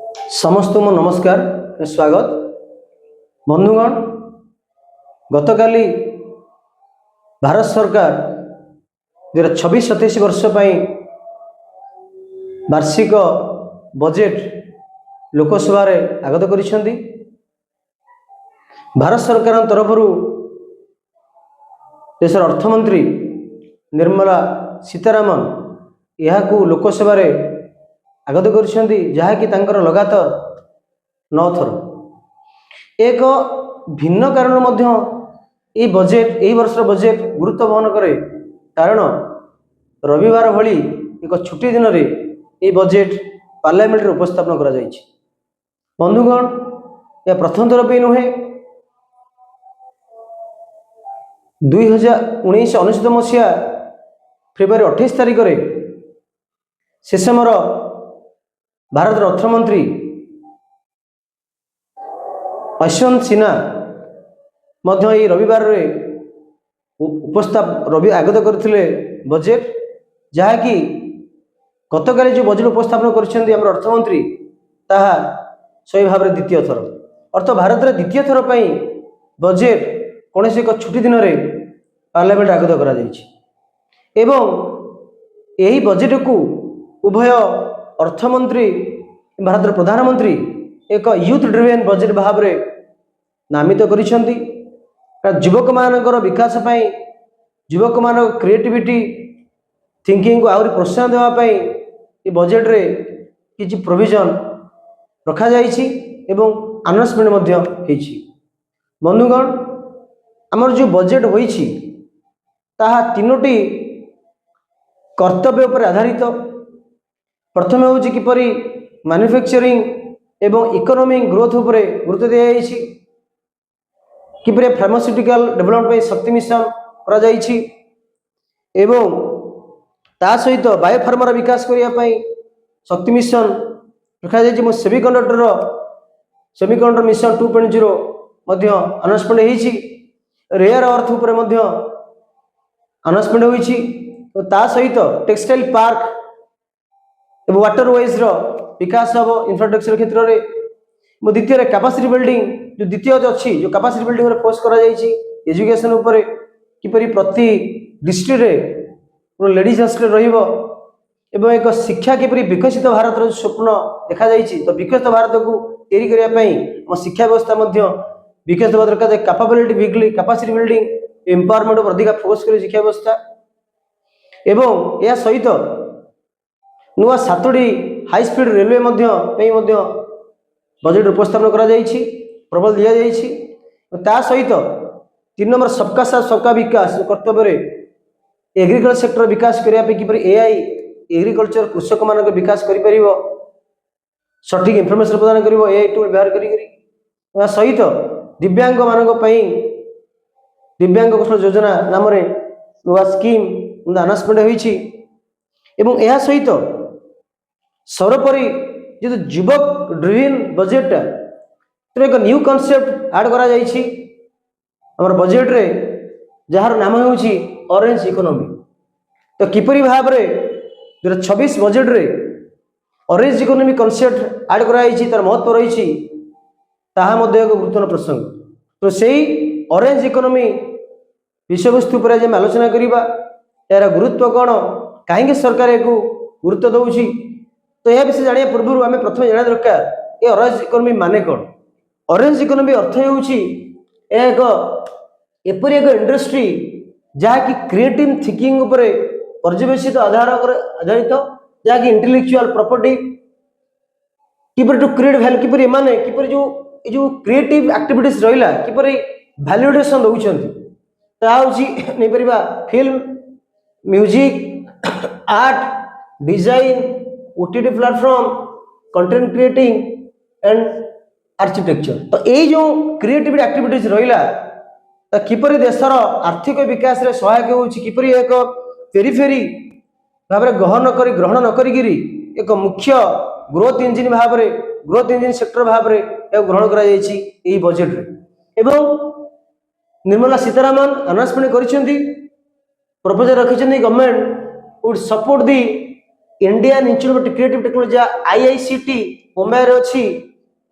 समस्त मो नमस्कार स्वागत बंधुगण। गतकाली भारत सरकार 2026-27 वर्ष पर वार्षिक बजेट लोकसभा आगत करिसेंती। भारत सरकार तरफ देशर अर्थमंत्री निर्मला सीतारामन यह लोकसभा आगत करिसेंती, जहाँकि तांकर लगातार 9 थर। एक भिन्न कारण मध्य ये बजेट यही वर्षर बजेट गुरुत्व बहन करे, कारण रविवार भली एक छुट्टी दिन रे ये बजेट पार्लियामेंट रे उपस्थापन करा जायछि। बंधुगण, यह प्रथम थर पे नुहे। 2019 मसीहा फेब्रुआरी 28 तारिख रे से समर भारत अर्थमंत्री यशवंत सिन्हा मध्य रविवार रे रवि आगत करथिले बजेट, जहाँकि गतकाली जो बजेट उपस्थापन करछन्ती हमर अर्थमंत्री ताहा सही भाव में द्वितीय थर। अर्थ भारत रे द्वितीय थर पई बजेट कौन से एक छुट्टी दिन रे पार्लियामेंट आगत करा जायछि एवं यही बजेट को उभय अर्थमंत्री भारत प्रधानमंत्री एक यूथ ड्रिवेन बजेट भाव में नामित करिसेंती। युवक मानकर विकास पाई, युवक मान क्रिएटिविटी थिंकिंग को आहुरी प्रोत्साहन देवा पाई ये बजेट रे किछि प्रोविजन रखा जायछि एवं अनाउंसमेंट मध्य होइछि। बंधुगण, हमर जो बजेट होइछि ताहा तीनोटी कर्तव्य पर आधारित। प्रथम होउछि किपरि मैन्युफैक्चरिंग एवं इकोनॉमिक ग्रोथ उपरे गुरुत्व दिया जायछि, किपरि फार्मास्यूटिकल डेवलपमेंट पे शक्ति मिशन करा जायछि एवं ता सहित बायोफार्मार विकास करिया पई शक्ति मिशन रखा जायछि। सेमीकंडक्टर मिशन 2.0 मध्य अनाउंसमेंट होइछि। रेयर अर्थ उपरे मध्य अनाउंसमेंट होइछि। तो ता सहित टेक्सटाइल पार्क एवं वाटर वाइज विकास हम इंफ्रास्ट्रक्चर क्षेत्र में। द्वितीय कैपेसिटी बिल्डिंग जो द्वितीय अच्छी जो कैपेसिटी बिल्डिंग फोकस करा जायछि। एजुकेशन उपरे किपरि प्रति डिस्ट्रिक्ट रे लेडीज हॉस्टल रहिबो एवं एक शिक्षा किपरि विकसित भारत रो स्वप्न देखा जायछि। तो विकसित भारत को तैयारी करिया पई हम शिक्षा व्यवस्था मध्य विकसित दरकार। Capability building, capacity building, empowerment पर अधिक फोकस करे शिक्षा व्यवस्था एवं या सहित नुआ 7टी हाई स्पीड रेलवे मध्य बजेट उपस्थापन करा जायछि, प्रबल दिया जायछि। ता सहित 3 नंबर सबका साथ सबका विकास कर्तव्य रे एग्रीकल्चर सेक्टर विकास करिया पे किपरि एआई एग्रीकल्चर कृषक मान विकास करि परिबो, सठिक इनफॉरमेशन प्रदान करिबो एआई टूल व्यवहार करी सहित दिव्यांग मानक पई दिव्यांग कौशल योजना नाम रे नुआ स्कीम अनाउंसमेंट होइछि एवं एहा सहित सर्वोपरि जो युवक ड्रिवेन बजेट तो एक न्यू कॉन्सेप्ट ऐड करा जायछि हमर बजेट रे, जार नाम होउछि ऑरेंज इकोनॉमी। तो किपरि भाव रे 2026 बजेट रे ऑरेंज इकोनॉमी कॉन्सेप्ट ऐड करा जायछि, तार महत्व रहिछि ताहा मध्ये एक गुरुत्वपूर्ण प्रसंग। तो सेही ऑरेंज इकोनॉमी विषय वस्तु पर जे आलोचना करिबा, यार गुरुत्व कौन, कहीं सरकार एक गुरुत्व दउछि। तो यह विषय जानिया पूर्व आम प्रथम जाना दरकार ये ऑरेंज इकोनॉमी माने कौन। ऑरेंज इकोनॉमी अर्थ होउछि एक एपरि एक इंडस्ट्री जहाँकि क्रिएटिव थिंकिंग उपरे पर्यवेसित आधारित, जहाँकि इंटेलेक्चुअल प्रॉपर्टी किपरि टू क्रिएट वैल्यू, किपरि माने किपरि जो क्रिएटिव एक्टिविटीज रहिला किपरि वैल्यूएशन दउछन्ति। ता होउछि नै परिबा film, music, art, design, OTT platform, content creating and architecture. तो यही जो क्रिएटिविटी एक्टिविटीज रहिला तो किपरि देशर आर्थिक विकास रे सहायक होउछि, किपरि एक पेरिफेरी भाव में ग्रहण न करिगिरी एक मुख्य ग्रोथ इंजिन भाव में, ग्रोथ इंजिन सेक्टर भाव में ग्रहण करा जायछि एही बजेट रे। एवं निर्मला सीतारामन अनाउंसमेंट करिसेंती, प्रपोजल रखिसेंती government would support the Indian institute of creative technology IICT Mumbai रे अछि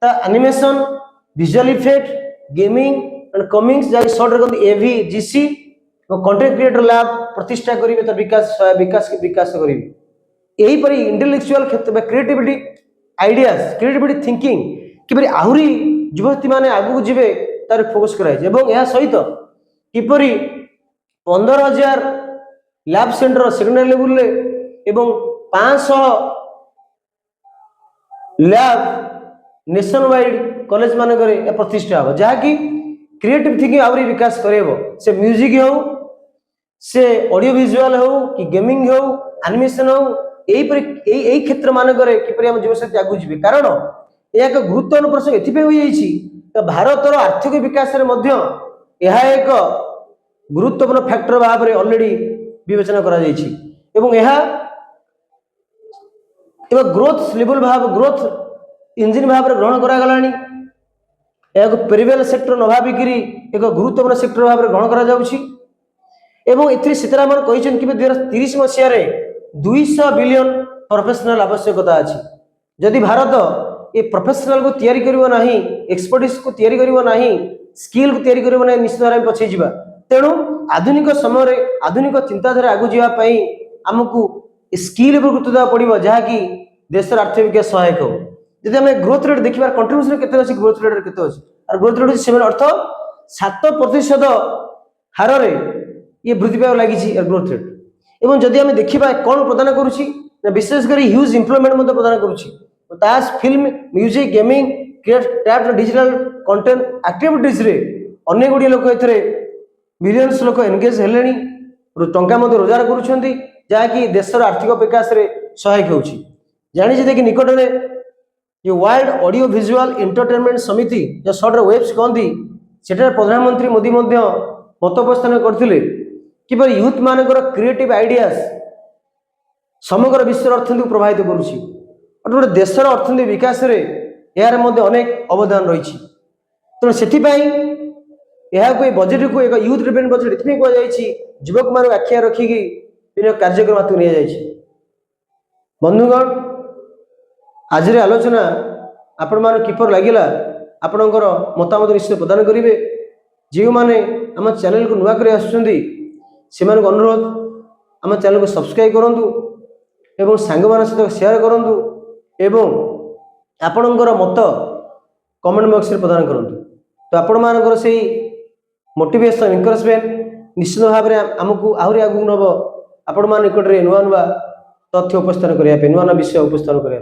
ता animation visual effect gaming and comics जाय शॉर्ट रे कहते एवीजीसी और कंटेंट क्रिएटर लैब प्रतिष्ठा करिवे त विकास विकास करिवे एही परि इंटेलेक्चुअल क्षेत्र में क्रिएटिविटी आइडियाज क्रिएटिविटी थिंकिंग किपरि आहुरी युवती माने आगु जिवे तार फोकस कराय एवं यह सहित किपरि 15,000 लैब सेंटर सेकेंडरी लेवल रे एवं 500 लैब नेशन वाइड कॉलेज मानक प्रतिष्ठा हो जहाँकि क्रिएटिव थिंकिंग आहुरी विकास करेबो से म्यूजिक हो से ऑडियो विजुअल हो कि गेमिंग हो एनिमेशन हो यही क्षेत्र मानक किपरि हम युवशक्ति आगु जिवे कारण यह एक गुरुत्वपूर्ण प्रसंग एथिपे होई जाइछि भारतर आर्थिक विकास रे मध्य यह एक गुरुत्वपूर्ण फैक्टर भाव में ऑलरेडी विवेचना करा जाइछि एवं यह ग्रोथ लेवल भाव ग्रोथ इंजिन भाव में ग्रहण करा गलानी एक पेरिवेल सेक्टर न भाबिकी एक गुरुत्वपूर्ण सेक्टर भाव में ग्रहण करा जाउछि एवं एथिरे सीतारामन कहिछन कि 2030 मसिया रे 200 बिलियन प्रोफेशनल आवश्यकता अछि यदि भारत ये प्रोफेशनल को तैयारी करिवो नाही एक्सपर्टिस को तैयारी करिवो नाही स्किल को तैयारी करिवो नाही निश्चित भाव पछे जिबा तेणु आधुनिक समय रे आधुनिक चिंताधारा आगु जिबा पई हमकु स्किल पर गुरुत्व देवा पड़िबो जहाँकि देशर आर्थिक विकास सहायक हो यदि हमें ग्रोथ रेट देखिबार कंट्रीब्यूशन केते अछि ग्रोथ रेट केते अछि और ग्रोथ रेट सेवन अर्थ 7% हार रे ये वृद्धि पाए लागिछि ग्रोथ रेट एवं जदि हमें देखिबा कोन प्रदान करूछि विशेष करी ह्यूज एम्प्लॉयमेंट मते प्रदान करूछि तास film music gaming craft digital content activities रे अनेक गुडी लोक एथरे मिलियंस लोक एंगेज हेलेनी टंका मते रोजगार करूछंती जहाँकि देशर आर्थिक विकास रे सहायक होउछि जानि जे कि निकट रे ये वर्ल्ड ऑडियो विजुअल एंटरटेनमेंट समिति जो शॉर्ट वेब्स कहती सेटा प्रधानमंत्री मोदी मध्य मत उपस्थान करथिले कि यूथ मानकर क्रिएटिव आइडियाज समग्र विश्व अर्थनीति प्रभावित करुछि गोटे देशर अर्थनीति विकास रे यार मध्य अनेक अवदान रही तेणु से बजेट को एक यूथ ड्रिवेन बजेट इतनी कहुई युवक मान आखिया रखिकी विभिन्न कार्यक्रम हाथ को नि बंधुगण आज आलोचना आपण मान किपर लगिला आपणकर मतामत निश्चय प्रदान करेंगे जो मैंने आम चैनल को नुआ कर अनुरोध आम चैनल को सब्सक्राइब करूँ एवं सांग मान सहित शेयर करूँ एवं आपणकर मत कमेंट बॉक्स में प्रदान करूँ तो आपण मानकर से मोटिवेशन एनकरेजमेंट निश्चित भाव में आमको आहरी आगू नब आपण मान निकट में नुआ नुआ तथ्य उपस्थान करने नुआ नुआ विषय उपस्थान करने